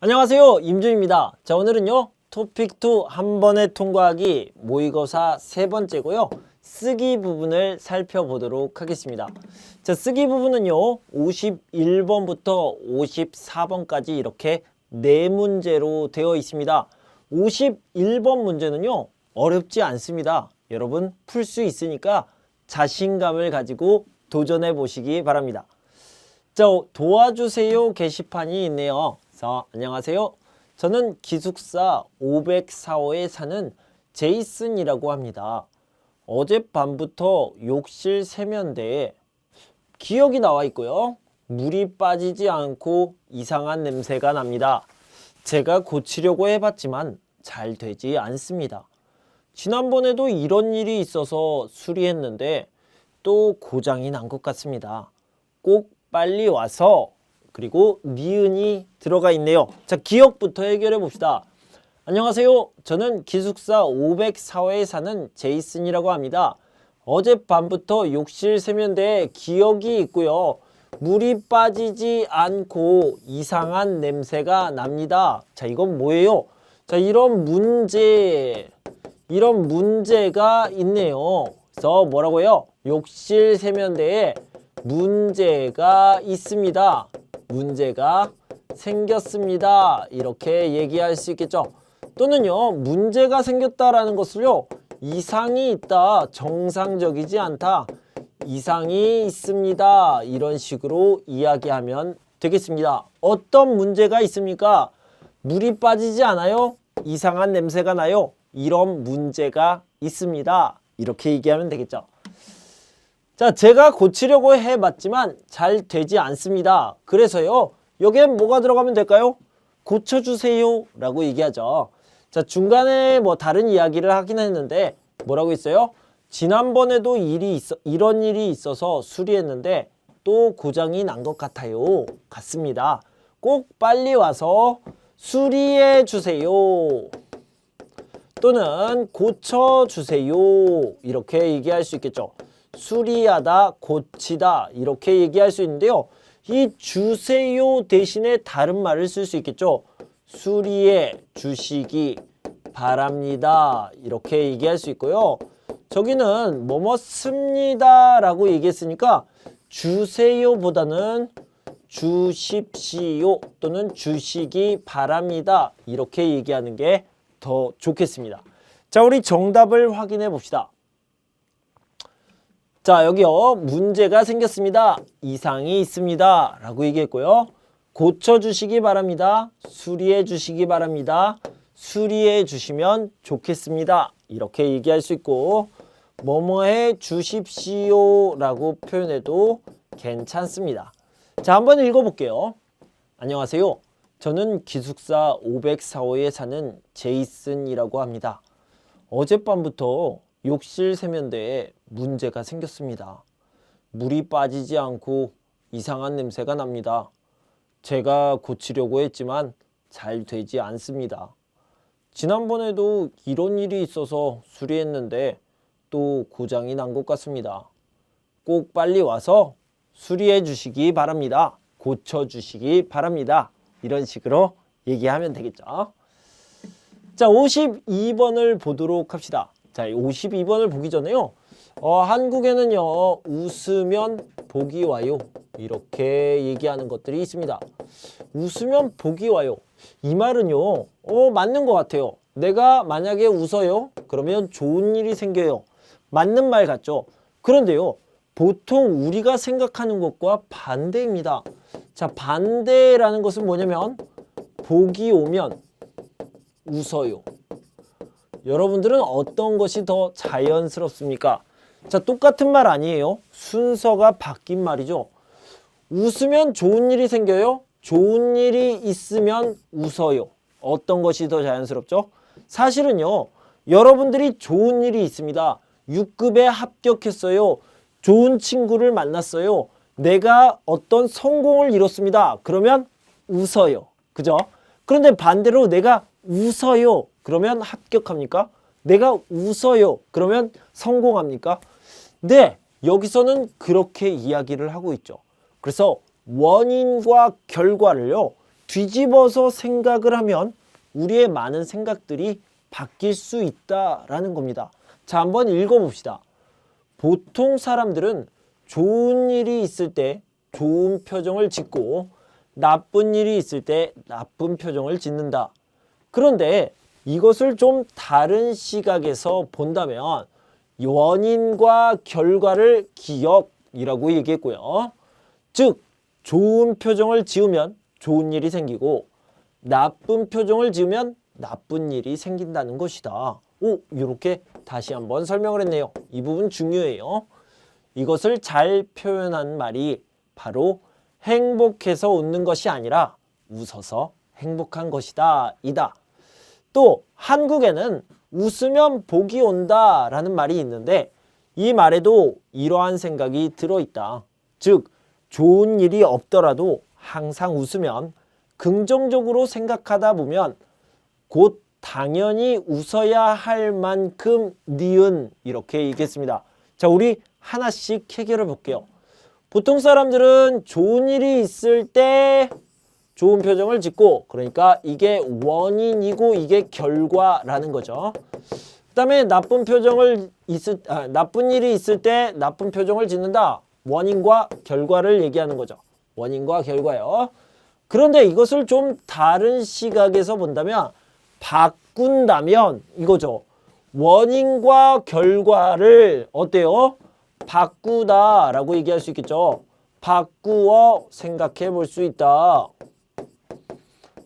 안녕하세요, 임준입니다. 자, 오늘은요 토픽2 한 번에 통과하기 모의고사 세 번째고요, 쓰기 부분을 살펴보도록 하겠습니다. 자, 쓰기 부분은요 51번부터 54번까지 이렇게 네 문제로 되어 있습니다. 51번 문제는요 어렵지 않습니다. 여러분 풀 수 있으니까 자신감을 가지고 도전해 보시기 바랍니다. 자, 도와주세요 게시판이 있네요. 안녕하세요. 저는 기숙사 504호에 사는 제이슨이라고 합니다. 어젯밤부터 욕실 세면대에 기억이 나와 있고요. 물이 빠지지 않고 이상한 냄새가 납니다. 제가 고치려고 해봤지만 잘 되지 않습니다. 지난번에도 이런 일이 있어서 수리했는데 또 고장이 난 것 같습니다. 꼭 빨리 와서, 그리고 니은이 들어가 있네요. 자, 기억부터 해결해 봅시다. 안녕하세요. 저는 기숙사 504호에 사는 제이슨이라고 합니다. 어젯밤부터 욕실 세면대에 기억이 있고요. 물이 빠지지 않고 이상한 냄새가 납니다. 자, 이건 뭐예요? 자, 이런 문제가 있네요. 그래서 뭐라고요? 욕실 세면대에 문제가 있습니다. 문제가 생겼습니다. 이렇게 얘기할 수 있겠죠. 또는요, 문제가 생겼다라는 것을요, 이상이 있다, 정상적이지 않다, 이상이 있습니다, 이런 식으로 이야기하면 되겠습니다. 어떤 문제가 있습니까? 물이 빠지지 않아요? 이상한 냄새가 나요? 이런 문제가 있습니다. 이렇게 얘기하면 되겠죠. 자, 제가 고치려고 해봤지만 잘 되지 않습니다. 그래서요, 여기에 뭐가 들어가면 될까요? 고쳐주세요 라고 얘기하죠. 자, 중간에 뭐 다른 이야기를 하긴 했는데 뭐라고 했어요? 지난번에도 이런 일이 있어서 수리했는데 또 고장이 난 것 같아요. 같습니다. 꼭 빨리 와서 수리해 주세요. 또는 고쳐주세요. 이렇게 얘기할 수 있겠죠. 수리하다, 고치다 이렇게 얘기할 수 있는데요. 이 주세요 대신에 다른 말을 쓸 수 있겠죠. 수리해 주시기 바랍니다. 이렇게 얘기할 수 있고요. 저기는 뭐뭐 씁니다 라고 얘기했으니까 주세요보다는 주십시오 또는 주시기 바랍니다. 이렇게 얘기하는 게 더 좋겠습니다. 자, 우리 정답을 확인해 봅시다. 자, 여기요. 문제가 생겼습니다. 이상이 있습니다. 라고 얘기했고요. 고쳐주시기 바랍니다. 수리해 주시기 바랍니다. 수리해 주시면 좋겠습니다. 이렇게 얘기할 수 있고, 뭐뭐해 주십시오 라고 표현해도 괜찮습니다. 자, 한번 읽어볼게요. 안녕하세요. 저는 기숙사 504호에 사는 제이슨이라고 합니다. 어젯밤부터 욕실 세면대에 문제가 생겼습니다. 물이 빠지지 않고 이상한 냄새가 납니다. 제가 고치려고 했지만 잘 되지 않습니다. 지난번에도 이런 일이 있어서 수리했는데 또 고장이 난 것 같습니다. 꼭 빨리 와서 수리해 주시기 바랍니다. 고쳐 주시기 바랍니다. 이런 식으로 얘기하면 되겠죠. 자, 52번을 보도록 합시다. 자, 52번을 보기 전에요. 한국에는요, 웃으면 복이 와요. 이렇게 얘기하는 것들이 있습니다. 웃으면 복이 와요. 이 말은요, 맞는 것 같아요. 내가 만약에 웃어요. 그러면 좋은 일이 생겨요. 맞는 말 같죠? 그런데요, 보통 우리가 생각하는 것과 반대입니다. 자, 반대라는 것은 뭐냐면, 복이 오면 웃어요. 여러분들은 어떤 것이 더 자연스럽습니까? 자, 똑같은 말 아니에요. 순서가 바뀐 말이죠. 웃으면 좋은 일이 생겨요. 좋은 일이 있으면 웃어요. 어떤 것이 더 자연스럽죠? 사실은요, 여러분들이 좋은 일이 있습니다. 6급에 합격했어요. 좋은 친구를 만났어요. 내가 어떤 성공을 이뤘습니다. 그러면 웃어요. 그죠? 그런데 반대로 내가 웃어요. 그러면 합격합니까? 내가 웃어요. 그러면 성공합니까? 네, 여기서는 그렇게 이야기를 하고 있죠. 그래서 원인과 결과를요, 뒤집어서 생각을 하면 우리의 많은 생각들이 바뀔 수 있다라는 겁니다. 자, 한번 읽어봅시다. 보통 사람들은 좋은 일이 있을 때 좋은 표정을 짓고 나쁜 일이 있을 때 나쁜 표정을 짓는다. 그런데 이것을 좀 다른 시각에서 본다면 원인과 결과를 기억이라고 얘기했고요. 즉, 좋은 표정을 지으면 좋은 일이 생기고 나쁜 표정을 지으면 나쁜 일이 생긴다는 것이다. 이렇게 다시 한번 설명을 했네요. 이 부분 중요해요. 이것을 잘 표현한 말이 바로 행복해서 웃는 것이 아니라 웃어서 행복한 것이다 이다. 또 한국에는 웃으면 복이 온다 라는 말이 있는데 이 말에도 이러한 생각이 들어있다. 즉, 좋은 일이 없더라도 항상 웃으면 긍정적으로 생각하다 보면 곧 당연히 웃어야 할 만큼 니은 이렇게 얘기했습니다. 자, 우리 하나씩 해결해 볼게요. 보통 사람들은 좋은 일이 있을 때 좋은 표정을 짓고, 그러니까 이게 원인이고 이게 결과라는 거죠. 그 다음에 나쁜 일이 있을 때 나쁜 표정을 짓는다. 원인과 결과를 얘기하는 거죠. 원인과 결과요. 그런데 이것을 좀 다른 시각에서 본다면 바꾼다면 이거죠. 원인과 결과를 어때요? 바꾸다라고 얘기할 수 있겠죠. 바꾸어 생각해 볼 수 있다.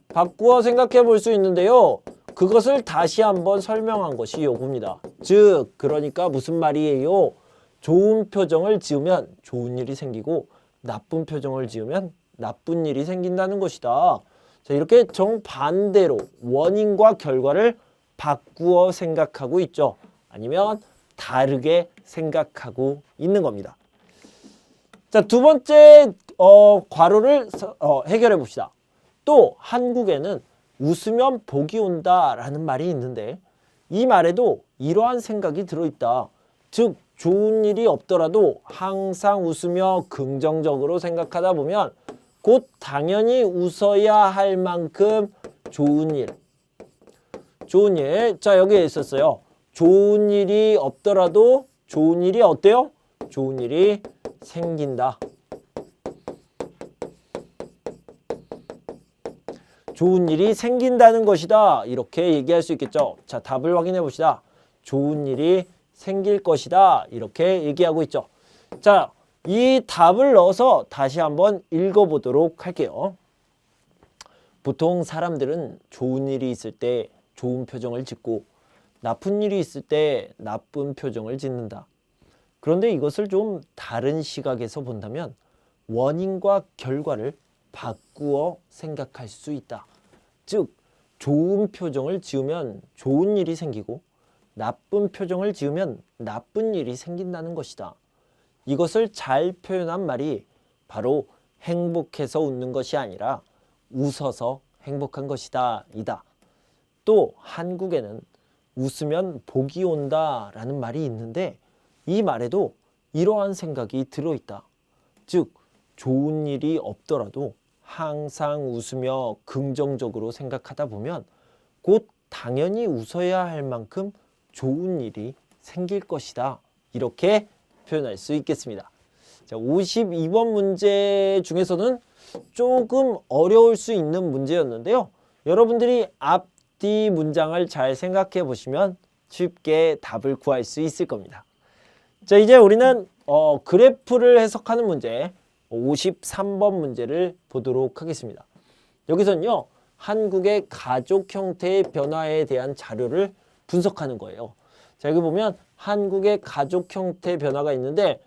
바꾸어 생각해 볼 수 있는데요. 그것을 다시 한번 설명한 것이 요겁니다. 즉, 그러니까 무슨 말이에요? 좋은 표정을 지으면 좋은 일이 생기고 나쁜 표정을 지으면 나쁜 일이 생긴다는 것이다. 자, 이렇게 정반대로 원인과 결과를 바꾸어 생각하고 있죠. 아니면 다르게 생각하고 있는 겁니다. 자, 두 번째 괄호를 해결해 봅시다. 또 한국에는 웃으면 복이 온다라는 말이 있는데 이 말에도 이러한 생각이 들어있다. 즉, 좋은 일이 없더라도 항상 웃으며 긍정적으로 생각하다 보면 곧 당연히 웃어야 할 만큼 좋은 일. 자, 여기에 있었어요. 좋은 일이 없더라도 좋은 일이 어때요? 좋은 일이 생긴다. 좋은 일이 생긴다는 것이다. 이렇게 얘기할 수 있겠죠. 자, 답을 확인해 봅시다. 좋은 일이 생길 것이다. 이렇게 얘기하고 있죠. 자, 이 답을 넣어서 다시 한번 읽어보도록 할게요. 보통 사람들은 좋은 일이 있을 때 좋은 표정을 짓고 나쁜 일이 있을 때 나쁜 표정을 짓는다. 그런데 이것을 좀 다른 시각에서 본다면 원인과 결과를 바꾸어 생각할 수 있다. 즉, 좋은 표정을 지으면 좋은 일이 생기고 나쁜 표정을 지으면 나쁜 일이 생긴다는 것이다. 이것을 잘 표현한 말이 바로 행복해서 웃는 것이 아니라 웃어서 행복한 것이다 이다. 또 한국에는 웃으면 복이 온다 라는 말이 있는데 이 말에도 이러한 생각이 들어있다. 즉, 좋은 일이 없더라도 항상 웃으며 긍정적으로 생각하다 보면 곧 당연히 웃어야 할 만큼 좋은 일이 생길 것이다. 이렇게 표현할 수 있겠습니다. 자, 52번 문제 중에서는 조금 어려울 수 있는 문제였는데요. 여러분들이 앞뒤 문장을 잘 생각해 보시면 쉽게 답을 구할 수 있을 겁니다. 자, 이제 우리는 그래프를 해석하는 문제 53번 문제를 보도록 하겠습니다. 여기서는요, 한국의 가족 형태의 변화에 대한 자료를 분석하는 거예요. 자, 여기 보면 한국의 가족 형태 변화가 있는데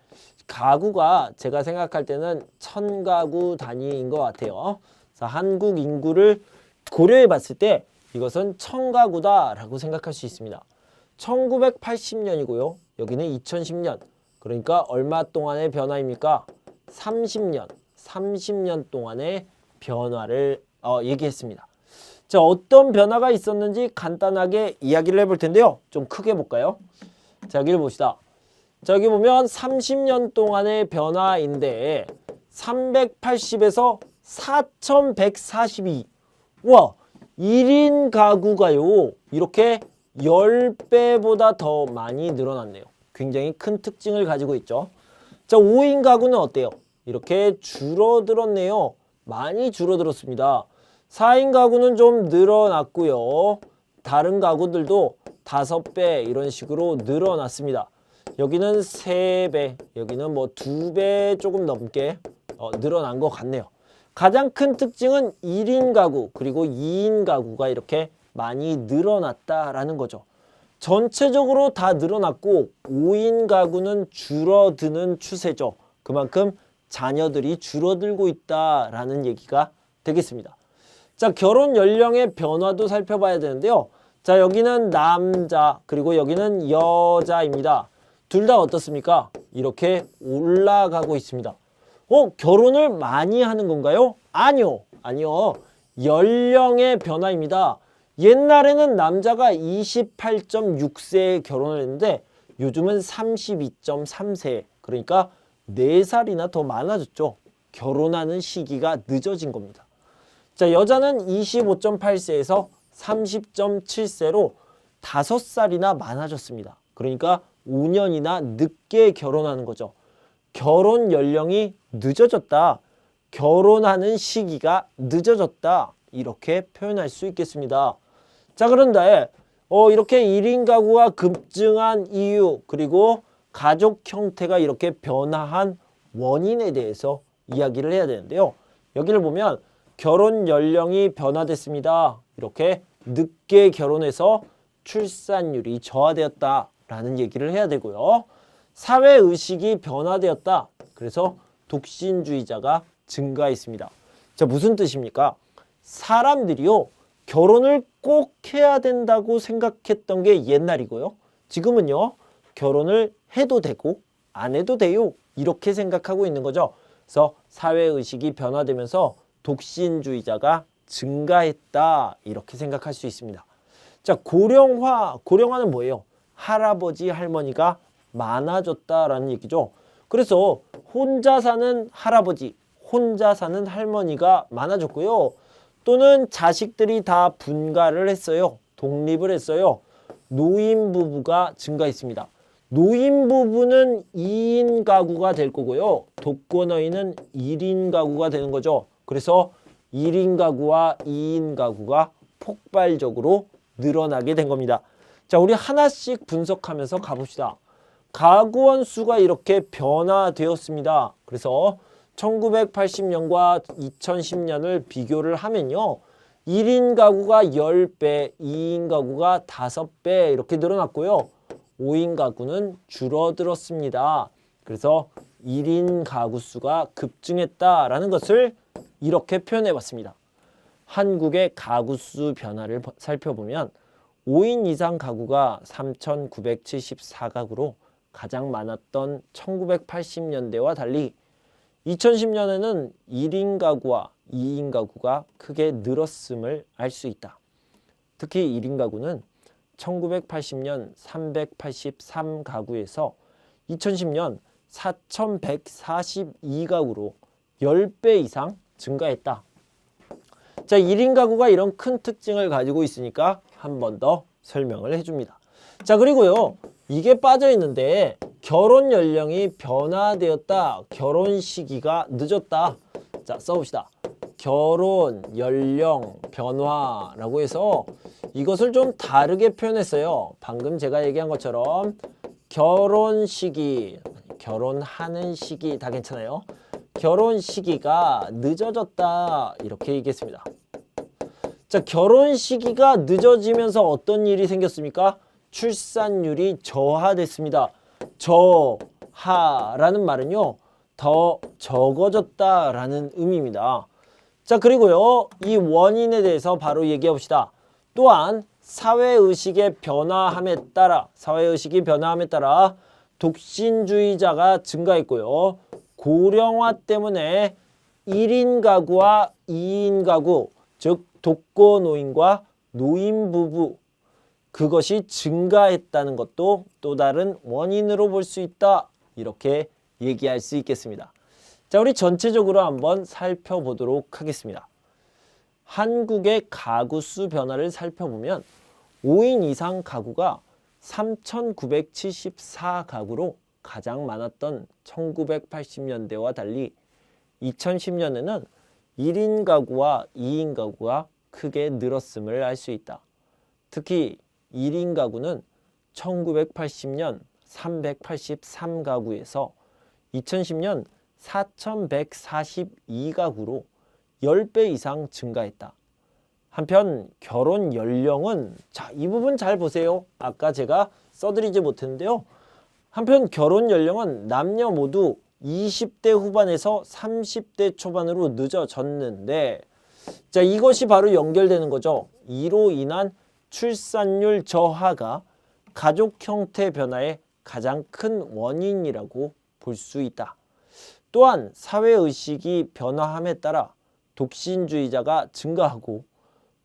가구가 제가 생각할 때는 1000가구 단위인 것 같아요. 그래서 한국 인구를 고려해 봤을 때 이것은 1000가구다 라고 생각할 수 있습니다. 1980년이고요. 여기는 2010년. 그러니까 얼마 동안의 변화입니까? 30년 동안의 변화를 얘기했습니다. 자, 어떤 변화가 있었는지 간단하게 이야기를 해볼 텐데요. 좀 크게 볼까요? 자, 여기를 봅시다. 자, 여기 보면 30년 동안의 변화인데 380에서 4142 와, 1인 가구가요. 이렇게 10배보다 더 많이 늘어났네요. 굉장히 큰 특징을 가지고 있죠. 자, 5인 가구는 어때요? 이렇게 줄어들었네요. 많이 줄어들었습니다. 4인 가구는 좀 늘어났고요. 다른 가구들도 5배 이런 식으로 늘어났습니다. 여기는 3배, 여기는 뭐 2배 조금 넘게 늘어난 것 같네요. 가장 큰 특징은 1인 가구 그리고 2인 가구가 이렇게 많이 늘어났다라는 거죠. 전체적으로 다 늘어났고 5인 가구는 줄어드는 추세죠. 그만큼 자녀들이 줄어들고 있다라는 얘기가 되겠습니다. 자, 결혼 연령의 변화도 살펴봐야 되는데요. 자, 여기는 남자 그리고 여기는 여자입니다. 둘 다 어떻습니까? 이렇게 올라가고 있습니다. 결혼을 많이 하는 건가요? 아니요. 아니요. 연령의 변화입니다. 옛날에는 남자가 28.6세에 결혼을 했는데 요즘은 32.3세. 그러니까 4살이나 더 많아졌죠. 결혼하는 시기가 늦어진 겁니다. 자, 여자는 25.8세에서 30.7세로 5살이나 많아졌습니다. 그러니까 5년이나 늦게 결혼하는 거죠. 결혼 연령이 늦어졌다. 결혼하는 시기가 늦어졌다. 이렇게 표현할 수 있겠습니다. 자, 그런데 이렇게 1인 가구가 급증한 이유 그리고 가족 형태가 이렇게 변화한 원인에 대해서 이야기를 해야 되는데요. 여기를 보면 결혼 연령이 변화됐습니다. 이렇게 늦게 결혼해서 출산율이 저하되었다라는 얘기를 해야 되고요. 사회의식이 변화되었다. 그래서 독신주의자가 증가했습니다. 자, 무슨 뜻입니까? 사람들이요, 결혼을 꼭 해야 된다고 생각했던 게 옛날이고요. 지금은요, 결혼을 해도 되고 안 해도 돼요. 이렇게 생각하고 있는 거죠. 그래서 사회의식이 변화되면서 독신주의자가 증가했다. 이렇게 생각할 수 있습니다. 자, 고령화는 뭐예요? 할아버지, 할머니가 많아졌다라는 얘기죠. 그래서 혼자 사는 할아버지, 혼자 사는 할머니가 많아졌고요. 또는 자식들이 다 분가를 했어요. 독립을 했어요. 노인부부가 증가했습니다. 노인부부는 2인 가구가 될 거고요. 독거노인은 1인 가구가 되는 거죠. 그래서 1인 가구와 2인 가구가 폭발적으로 늘어나게 된 겁니다. 자, 우리 하나씩 분석하면서 가봅시다. 가구원 수가 이렇게 변화되었습니다. 그래서 1980년과 2010년을 비교를 하면요. 1인 가구가 10배, 2인 가구가 5배 이렇게 늘어났고요. 5인 가구는 줄어들었습니다. 그래서 1인 가구 수가 급증했다라는 것을 이렇게 표현해 봤습니다. 한국의 가구 수 변화를 살펴보면 5인 이상 가구가 3,974가구로 가장 많았던 1980년대와 달리 2010년에는 1인 가구와 2인 가구가 크게 늘었음을 알 수 있다. 특히 1인 가구는 1980년 383가구에서 2010년 4,142가구로 10배 이상 증가했다. 자, 1인 가구가 이런 큰 특징을 가지고 있으니까 한 번 더 설명을 해줍니다. 자, 그리고요. 이게 빠져 있는데 결혼 연령이 변화되었다. 결혼 시기가 늦었다. 자, 써봅시다. 결혼 연령 변화라고 해서 이것을 좀 다르게 표현했어요. 방금 제가 얘기한 것처럼 결혼 시기, 결혼하는 시기 다 괜찮아요. 결혼 시기가 늦어졌다. 이렇게 얘기했습니다. 자, 결혼 시기가 늦어지면서 어떤 일이 생겼습니까? 출산율이 저하됐습니다. 저하라는 말은요, 더 적어졌다라는 의미입니다. 자, 그리고요, 이 원인에 대해서 바로 얘기해 봅시다. 또한 사회의식이 변화함에 따라 독신주의자가 증가했고요. 고령화 때문에 1인 가구와 2인 가구, 즉 독거노인과 노인부부, 그것이 증가했다는 것도 또 다른 원인으로 볼 수 있다. 이렇게 얘기할 수 있겠습니다. 자, 우리 전체적으로 한번 살펴보도록 하겠습니다. 한국의 가구 수 변화를 살펴보면 5인 이상 가구가 3,974가구로 가장 많았던 1980년대와 달리 2010년에는 1인 가구와 2인 가구가 크게 늘었음을 알 수 있다. 특히 1인 가구는 1980년 383가구에서 2010년 4,142가구로 10배 이상 증가했다. 한편 결혼 연령은 이 부분 잘 보세요. 아까 제가 써드리지 못했는데요. 한편 결혼 연령은 남녀 모두 20대 후반에서 30대 초반으로 늦어졌는데 이것이 바로 연결되는 거죠. 이로 인한 출산율 저하가 가족 형태 변화의 가장 큰 원인이라고 볼 수 있다. 또한 사회의식이 변화함에 따라 독신주의자가 증가하고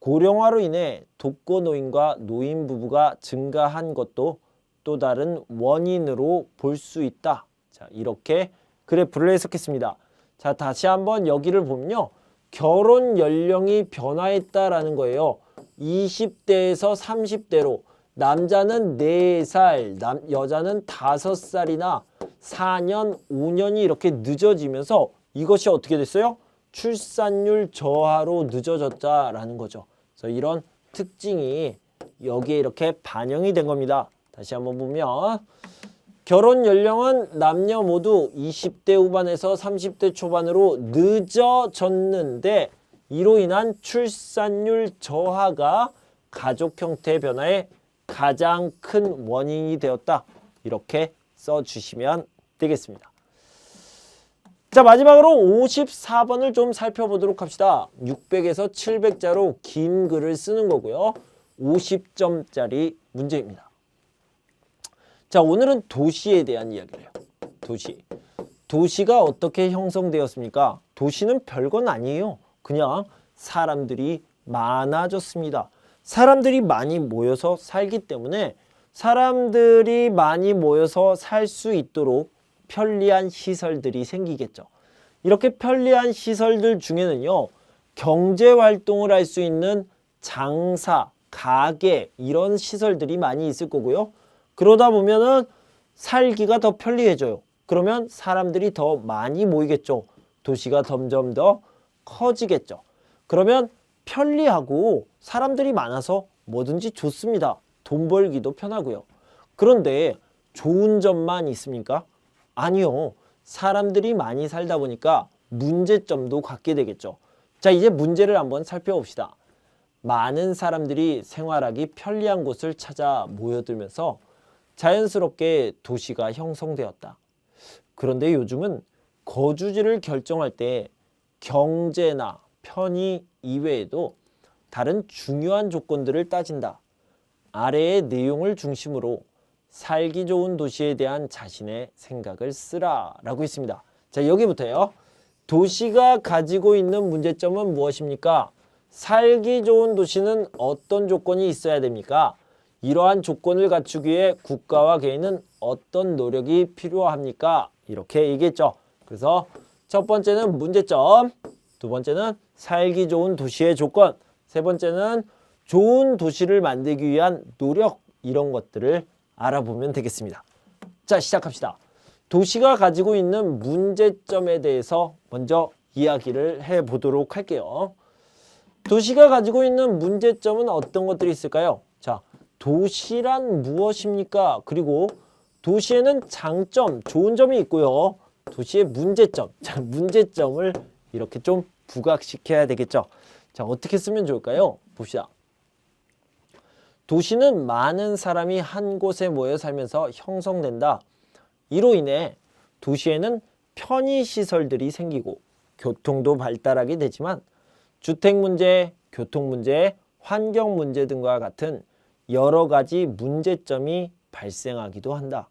고령화로 인해 독거노인과 노인 부부가 증가한 것도 또 다른 원인으로 볼 수 있다. 자, 이렇게 그래프를 해석했습니다. 자, 다시 한번 여기를 보면요. 결혼 연령이 변화했다라는 거예요. 20대에서 30대로 남자는 4살, 여자는 5살이나 4년, 5년이 이렇게 늦어지면서 이것이 어떻게 됐어요? 출산율 저하로 늦어졌다라는 거죠. 그래서 이런 특징이 여기에 이렇게 반영이 된 겁니다. 다시 한번 보면 결혼 연령은 남녀 모두 20대 후반에서 30대 초반으로 늦어졌는데 이로 인한 출산율 저하가 가족 형태 변화의 가장 큰 원인이 되었다. 이렇게 써주시면 되겠습니다. 자, 마지막으로 54번을 좀 살펴보도록 합시다. 600에서 700자로 긴 글을 쓰는 거고요. 50점짜리 문제입니다. 자, 오늘은 도시에 대한 이야기를 해요. 도시가 어떻게 형성되었습니까? 도시는 별건 아니에요. 그냥 사람들이 많아졌습니다. 사람들이 많이 모여서 살기 때문에 사람들이 많이 모여서 살 수 있도록 편리한 시설들이 생기겠죠. 이렇게 편리한 시설들 중에는요, 경제활동을 할 수 있는 장사, 가게 이런 시설들이 많이 있을 거고요. 그러다 보면은 살기가 더 편리해져요. 그러면 사람들이 더 많이 모이겠죠. 도시가 점점 더 커지겠죠. 그러면 편리하고 사람들이 많아서 뭐든지 좋습니다. 돈 벌기도 편하고요. 그런데 좋은 점만 있습니까? 아니요. 사람들이 많이 살다 보니까 문제점도 갖게 되겠죠. 자, 이제 문제를 한번 살펴봅시다. 많은 사람들이 생활하기 편리한 곳을 찾아 모여들면서 자연스럽게 도시가 형성되었다. 그런데 요즘은 거주지를 결정할 때 경제나 편의 이외에도 다른 중요한 조건들을 따진다. 아래의 내용을 중심으로 살기 좋은 도시에 대한 자신의 생각을 쓰라라고 있습니다. 자, 여기부터요. 도시가 가지고 있는 문제점은 무엇입니까? 살기 좋은 도시는 어떤 조건이 있어야 됩니까? 이러한 조건을 갖추기 위해 국가와 개인은 어떤 노력이 필요합니까? 이렇게 얘기했죠. 그래서 첫 번째는 문제점, 두 번째는 살기 좋은 도시의 조건, 세 번째는 좋은 도시를 만들기 위한 노력, 이런 것들을 알아보면 되겠습니다. 자, 시작합시다. 도시가 가지고 있는 문제점에 대해서 먼저 이야기를 해보도록 할게요. 도시가 가지고 있는 문제점은 어떤 것들이 있을까요? 자, 도시란 무엇입니까? 그리고 도시에는 장점, 좋은 점이 있고요. 도시의 문제점, 자, 문제점을 이렇게 좀 부각시켜야 되겠죠. 자, 어떻게 쓰면 좋을까요? 봅시다. 도시는 많은 사람이 한 곳에 모여 살면서 형성된다. 이로 인해 도시에는 편의시설들이 생기고 교통도 발달하게 되지만 주택 문제, 교통 문제, 환경 문제 등과 같은 여러 가지 문제점이 발생하기도 한다.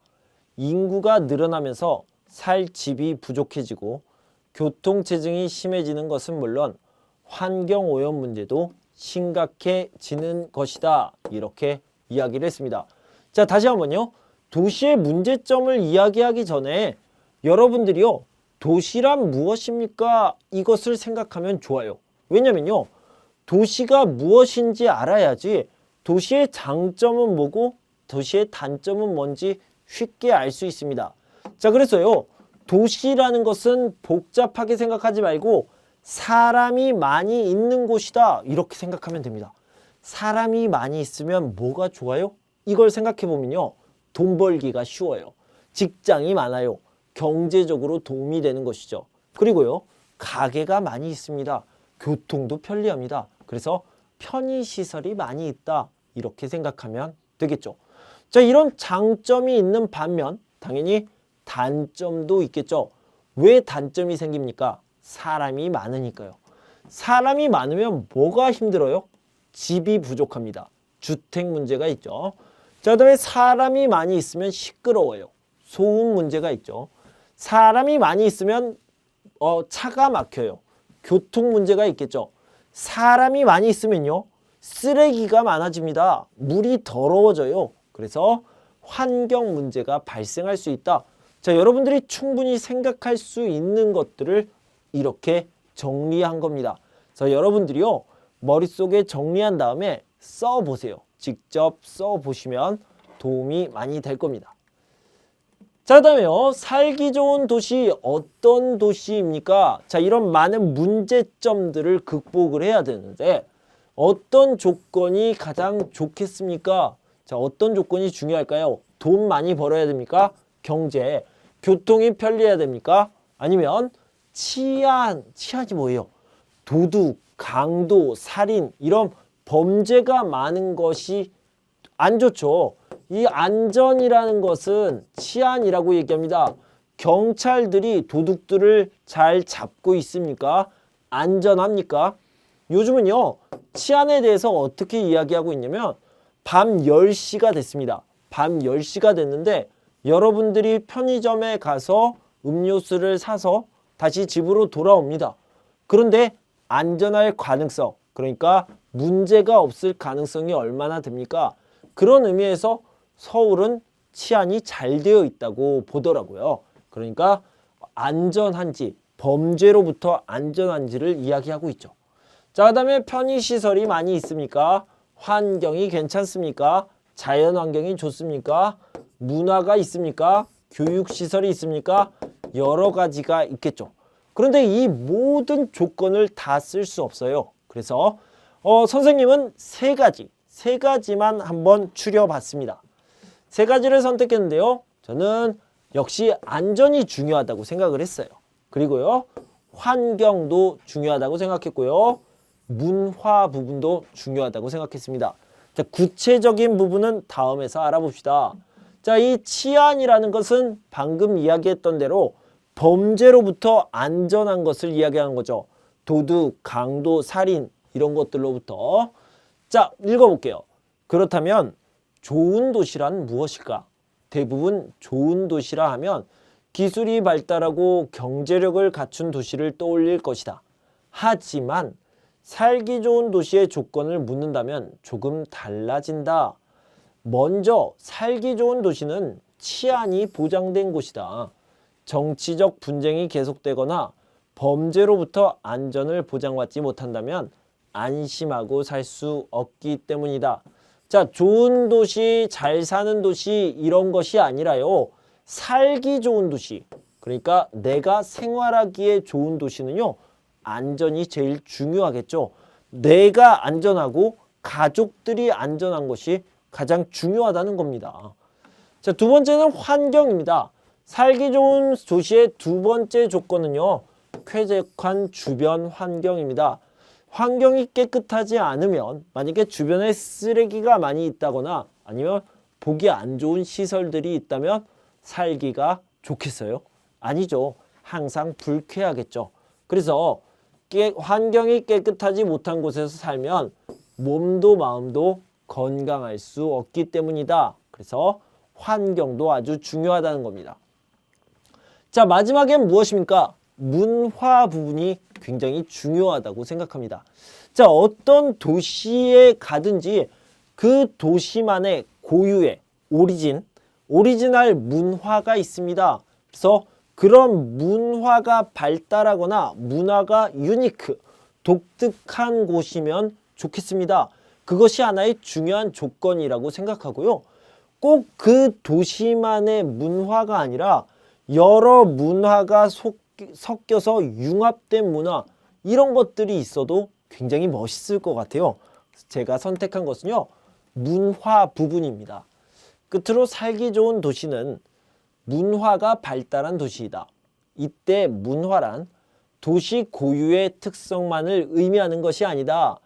인구가 늘어나면서 살 집이 부족해지고 교통체증이 심해지는 것은 물론 환경오염 문제도 심각해지는 것이다. 이렇게 이야기를 했습니다. 자, 다시 한번요. 도시의 문제점을 이야기하기 전에 여러분들이요, 도시란 무엇입니까? 이것을 생각하면 좋아요. 왜냐면요, 도시가 무엇인지 알아야지 도시의 장점은 뭐고 도시의 단점은 뭔지 쉽게 알 수 있습니다. 자, 그래서요. 도시라는 것은 복잡하게 생각하지 말고 사람이 많이 있는 곳이다. 이렇게 생각하면 됩니다. 사람이 많이 있으면 뭐가 좋아요? 이걸 생각해 보면요. 돈 벌기가 쉬워요. 직장이 많아요. 경제적으로 도움이 되는 것이죠. 그리고요. 가게가 많이 있습니다. 교통도 편리합니다. 그래서 편의시설이 많이 있다. 이렇게 생각하면 되겠죠. 자, 이런 장점이 있는 반면 당연히 단점도 있겠죠. 왜 단점이 생깁니까? 사람이 많으니까요. 사람이 많으면 뭐가 힘들어요? 집이 부족합니다. 주택 문제가 있죠. 자, 그다음에 사람이 많이 있으면 시끄러워요. 소음 문제가 있죠. 사람이 많이 있으면 차가 막혀요. 교통 문제가 있겠죠. 사람이 많이 있으면요. 쓰레기가 많아집니다. 물이 더러워져요. 그래서 환경 문제가 발생할 수 있다. 자, 여러분들이 충분히 생각할 수 있는 것들을 이렇게 정리한 겁니다. 그래서 여러분들이요. 머릿속에 정리한 다음에 써보세요. 직접 써보시면 도움이 많이 될 겁니다. 자, 그다음에요. 살기 좋은 도시 어떤 도시입니까? 자, 이런 많은 문제점들을 극복을 해야 되는데 어떤 조건이 가장 좋겠습니까? 자, 어떤 조건이 중요할까요? 돈 많이 벌어야 됩니까? 경제, 교통이 편리해야 됩니까? 아니면 치안이 뭐예요? 도둑, 강도, 살인 이런 범죄가 많은 것이 안 좋죠. 이 안전이라는 것은 치안이라고 얘기합니다. 경찰들이 도둑들을 잘 잡고 있습니까? 안전합니까? 요즘은요. 치안에 대해서 어떻게 이야기하고 있냐면 밤 10시가 됐습니다. 밤 10시가 됐는데 여러분들이 편의점에 가서 음료수를 사서 다시 집으로 돌아옵니다. 그런데 안전할 가능성, 그러니까 문제가 없을 가능성이 얼마나 됩니까? 그런 의미에서 서울은 치안이 잘 되어 있다고 보더라고요. 그러니까 안전한지, 범죄로부터 안전한지를 이야기하고 있죠. 자, 그다음에 편의시설이 많이 있습니까? 환경이 괜찮습니까? 자연환경이 좋습니까? 문화가 있습니까? 교육시설이 있습니까? 여러 가지가 있겠죠. 그런데 이 모든 조건을 다 쓸 수 없어요. 그래서 선생님은 세 가지만 한번 추려봤습니다. 세 가지를 선택했는데요. 저는 역시 안전이 중요하다고 생각을 했어요. 그리고요. 환경도 중요하다고 생각했고요. 문화 부분도 중요하다고 생각했습니다. 자, 구체적인 부분은 다음에서 알아봅시다. 자, 이 치안이라는 것은 방금 이야기했던 대로 범죄로부터 안전한 것을 이야기하는 거죠. 도둑, 강도, 살인 이런 것들로부터. 자, 읽어볼게요. 그렇다면 좋은 도시란 무엇일까? 대부분 좋은 도시라 하면 기술이 발달하고 경제력을 갖춘 도시를 떠올릴 것이다. 하지만 살기 좋은 도시의 조건을 묻는다면 조금 달라진다. 먼저 살기 좋은 도시는 치안이 보장된 곳이다. 정치적 분쟁이 계속되거나 범죄로부터 안전을 보장받지 못한다면 안심하고 살 수 없기 때문이다. 자, 좋은 도시, 잘 사는 도시 이런 것이 아니라요. 살기 좋은 도시, 그러니까 내가 생활하기에 좋은 도시는요. 안전이 제일 중요하겠죠. 내가 안전하고 가족들이 안전한 것이 가장 중요하다는 겁니다. 자, 두 번째는 환경입니다. 살기 좋은 도시의 두 번째 조건은요. 쾌적한 주변 환경입니다. 환경이 깨끗하지 않으면 만약에 주변에 쓰레기가 많이 있다거나 아니면 보기 안 좋은 시설들이 있다면 살기가 좋겠어요? 아니죠. 항상 불쾌하겠죠. 그래서 환경이 깨끗하지 못한 곳에서 살면 몸도 마음도 건강할 수 없기 때문이다. 그래서 환경도 아주 중요하다는 겁니다. 자, 마지막엔 무엇입니까? 문화 부분이 굉장히 중요하다고 생각합니다. 자, 어떤 도시에 가든지 그 도시만의 고유의 오리지널 문화가 있습니다. 그래서 그런 문화가 발달하거나 문화가 유니크, 독특한 곳이면 좋겠습니다. 그것이 하나의 중요한 조건이라고 생각하고요. 꼭 그 도시만의 문화가 아니라 여러 문화가 섞여서 융합된 문화, 이런 것들이 있어도 굉장히 멋있을 것 같아요. 제가 선택한 것은요, 문화 부분입니다. 끝으로 살기 좋은 도시는 문화가 발달한 도시이다. 이때 문화란 도시 고유의 특성만을 의미하는 것이 아니다.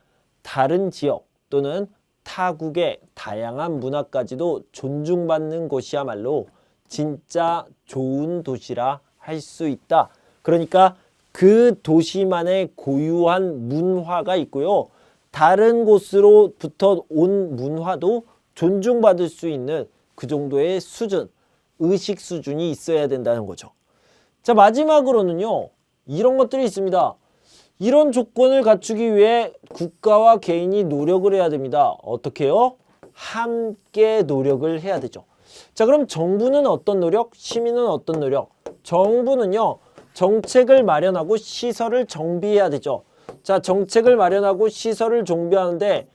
다른 지역 또는 타국의 다양한 문화까지도 존중받는 곳이야말로 진짜 좋은 도시라 할 수 있다. 그러니까 그 도시만의 고유한 문화가 있고요. 다른 곳으로부터 온 문화도 존중받을 수 있는 그 정도의 수준, 의식 수준이 있어야 된다는 거죠. 자, 마지막으로는요, 이런 것들이 있습니다. 이런 조건을 갖추기 위해 국가와 개인이 노력을 해야 됩니다. 어떻게 해요? 함께 노력을 해야 되죠. 자, 그럼 정부는 어떤 노력? 시민은 어떤 노력? 정부는요, 정책을 마련하고 시설을 정비해야 되죠. 자, 정책을 마련하고 시설을 정비하는데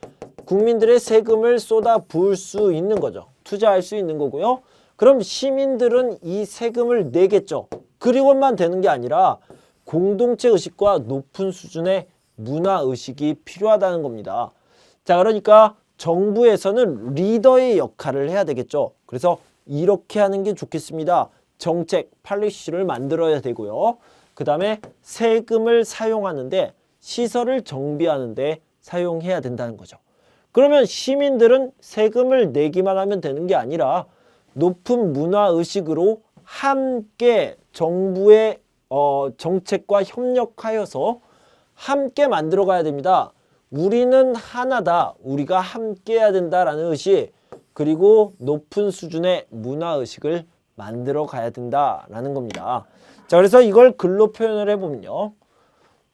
국민들의 세금을 쏟아 부을 수 있는 거죠. 투자할 수 있는 거고요. 그럼 시민들은 이 세금을 내겠죠. 그리고만 되는 게 아니라 공동체 의식과 높은 수준의 문화 의식이 필요하다는 겁니다. 자, 그러니까 정부에서는 리더의 역할을 해야 되겠죠. 그래서 이렇게 하는 게 좋겠습니다. 정책, 팔리시를 만들어야 되고요. 그 다음에 세금을 사용하는데, 시설을 정비하는데 사용해야 된다는 거죠. 그러면 시민들은 세금을 내기만 하면 되는 게 아니라 높은 문화 의식으로 함께 정부의 정책과 협력하여서 함께 만들어 가야 됩니다. 우리는 하나다. 우리가 함께 해야 된다라는 의식, 그리고 높은 수준의 문화 의식을 만들어 가야 된다라는 겁니다. 자, 그래서 이걸 글로 표현을 해보면요.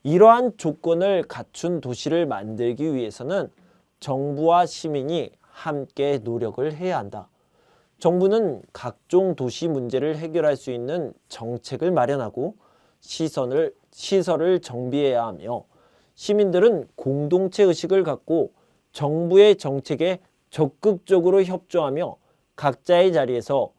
이러한 조건을 갖춘 도시를 만들기 위해서는 정부와 시민이 함께 노력을 해야 한다. 정부는 각종 도시 문제를 해결할 수 있는 정책을 마련하고 시설을 정비해야 하며, 시민들은 공동체 의식을 갖고 정부의 정책에 적극적으로 협조하며 각자의 자리에서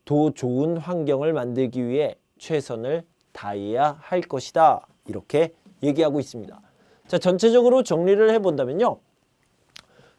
더 좋은 환경을 만들기 위해 최선을 다해야 할 것이다. 이렇게 얘기하고 있습니다. 자, 전체적으로 정리를 해본다면요.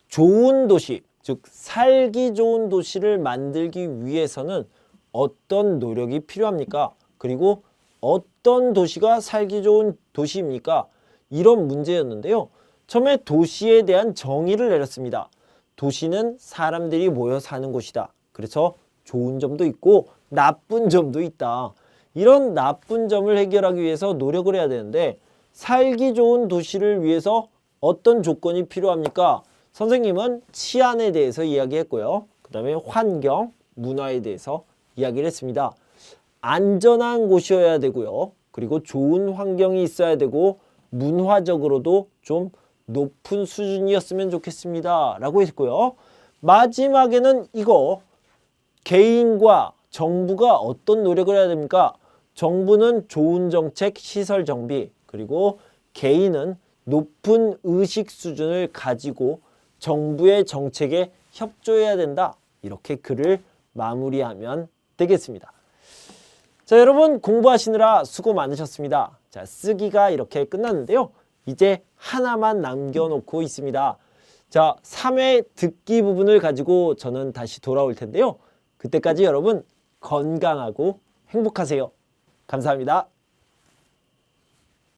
좋은 도시, 즉 살기 좋은 도시를 만들기 위해서는 어떤 노력이 필요합니까? 그리고 어떤 도시가 살기 좋은 도시입니까? 이런 문제였는데요. 처음에 도시에 대한 정의를 내렸습니다. 도시는 사람들이 모여 사는 곳이다. 그래서 좋은 점도 있고 나쁜 점도 있다. 이런 나쁜 점을 해결하기 위해서 노력을 해야 되는데, 살기 좋은 도시를 위해서 어떤 조건이 필요합니까? 선생님은 치안에 대해서 이야기했고요. 그 다음에 환경, 문화에 대해서 이야기를 했습니다. 안전한 곳이어야 되고요. 그리고 좋은 환경이 있어야 되고 문화적으로도 좀 높은 수준이었으면 좋겠습니다. 라고 했고요. 마지막에는 이거, 개인과 정부가 어떤 노력을 해야 됩니까? 정부는 좋은 정책, 시설 정비, 그리고 개인은 높은 의식 수준을 가지고 정부의 정책에 협조해야 된다. 이렇게 글을 마무리하면 되겠습니다. 자, 여러분 공부하시느라 수고 많으셨습니다. 자, 쓰기가 이렇게 끝났는데요. 이제 하나만 남겨놓고 있습니다. 자, 3회 듣기 부분을 가지고 저는 다시 돌아올 텐데요. 그때까지 여러분 건강하고 행복하세요. 감사합니다.